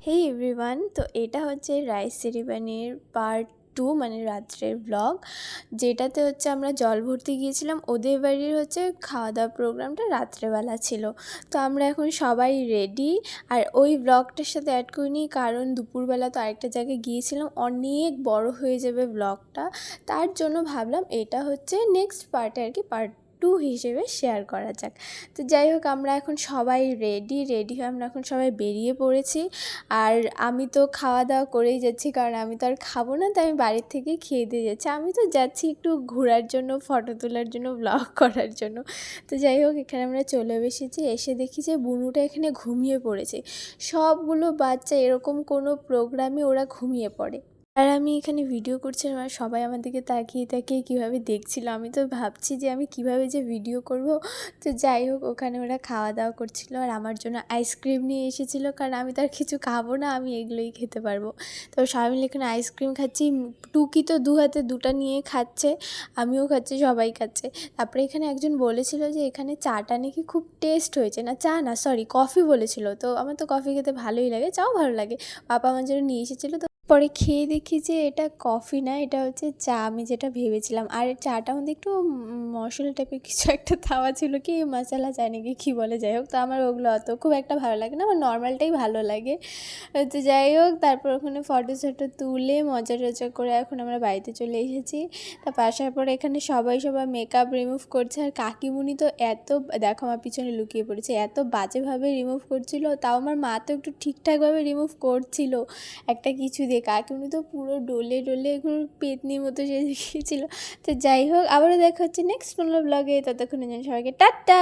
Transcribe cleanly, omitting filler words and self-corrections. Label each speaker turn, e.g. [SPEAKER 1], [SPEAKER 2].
[SPEAKER 1] হেই everyone, তো এটা হচ্ছে রাইস সেরিমানির পার্ট 2 মানে রাত্রের ব্লগ, যেটাতে হচ্ছে আমরা জল ভর্তি গিয়েছিলাম। ওদের বাড়ির হচ্ছে খাওয়া দাওয়া প্রোগ্রামটা রাত্রেবেলা ছিল। তো আমরা এখন সবাই রেডি, আর ওই ব্লগটার সাথে অ্যাড করিনি কারণ দুপুরবেলা তো আরেকটা জায়গায় গিয়েছিলাম, অনেক বড় হয়ে যাবে ব্লগটা। তার জন্য ভাবলাম এটা হচ্ছে নেক্সট পার্টে আর কি পার্ট 2 হিসেবে শেয়ার করা যাক। তো যাই হোক, আমরা এখন সবাই রেডি হয়ে আমরা এখন সবাই বেরিয়ে পড়েছি। আর আমি তো খাওয়া দাওয়া করেই যাচ্ছি, কারণ আমি তো আর খাবো না, তাই আমি বাড়ির থেকেই খেয়ে দিয়ে যাচ্ছি। আমি তো যাচ্ছি একটু ঘোরার জন্য, ফটো তোলার জন্য, ব্লগ করার জন্য। তো যাই হোক, এখানে আমরা চলে এসেছি। এসে দেখি যে বুনুটা এখানে ঘুমিয়ে পড়েছে। সবগুলো বাচ্চা এরকম কোনো প্রোগ্রামে ওরা ঘুমিয়ে পড়ে, আর আমি এখানে ভিডিও করছিলাম আর সবাই আমার দিকে তাকিয়ে তাকিয়ে কীভাবে দেখছিল। আমি তো ভাবছি যে আমি কিভাবে যে ভিডিও করব। তো যাই হোক, ওখানে ওরা খাওয়া দাওয়া করছিল আর আমার জন্য আইসক্রিম নিয়ে এসেছিলো, কারণ আমি তো আর কিছু খাবো না, আমি এগুলোই খেতে পারবো। তো সবাই মিলে এখানে আইসক্রিম খাচ্ছি। টুকি তো দু হাতে দুটা নিয়ে খাচ্ছে, আমিও খাচ্ছি, সবাই খাচ্ছে। তারপরে এখানে একজন বলেছিল যে এখানে চাটা নাকি খুব টেস্ট হয়েছে, না চা না সরি কফি বলেছিল। তো আমার তো কফি খেতে ভালোই লাগে, চাও ভালো লাগে। পাপা আমার জন্য নিয়ে এসেছিলো। তো পরে খেয়ে দেখি যে এটা কফি না, এটা হচ্ছে চা, আমি যেটা ভেবেছিলাম। আর চাটার মধ্যে একটু মশলা টাইপের কিছু একটা দেওয়া ছিল, কি মশলা চায় নাকি কী বলে, যাই হোক। তো আমার ওগুলো অত খুব একটা ভালো লাগে না, আমার নর্মালটাই ভালো লাগে। তো যাই হোক, তারপর ওখানে ফটো শটো তুলে মজা টজা করে এখন আমরা বাড়িতে চলে এসেছি। তারপর আসার পর এখানে সবাই মেকআপ রিমুভ করছে, আর কাকিমুনি তো এত, দেখো আমার পিছনে লুকিয়ে পড়েছে, এত বাজেভাবে রিমুভ করছিল। তাও আমার মা তো একটু ঠিকঠাকভাবে রিমুভ করছিল একটা কিছু দিয়ে। কাকিমুনি তো পুরো ডলে ডলে এগুলো পেতনির মতো সেজে গিয়েছিল। তো যাই হোক, আবারও দেখা হচ্ছে নেক্সট কোনো ব্লগে। ততক্ষণের জন্য সবাইকে টাটা।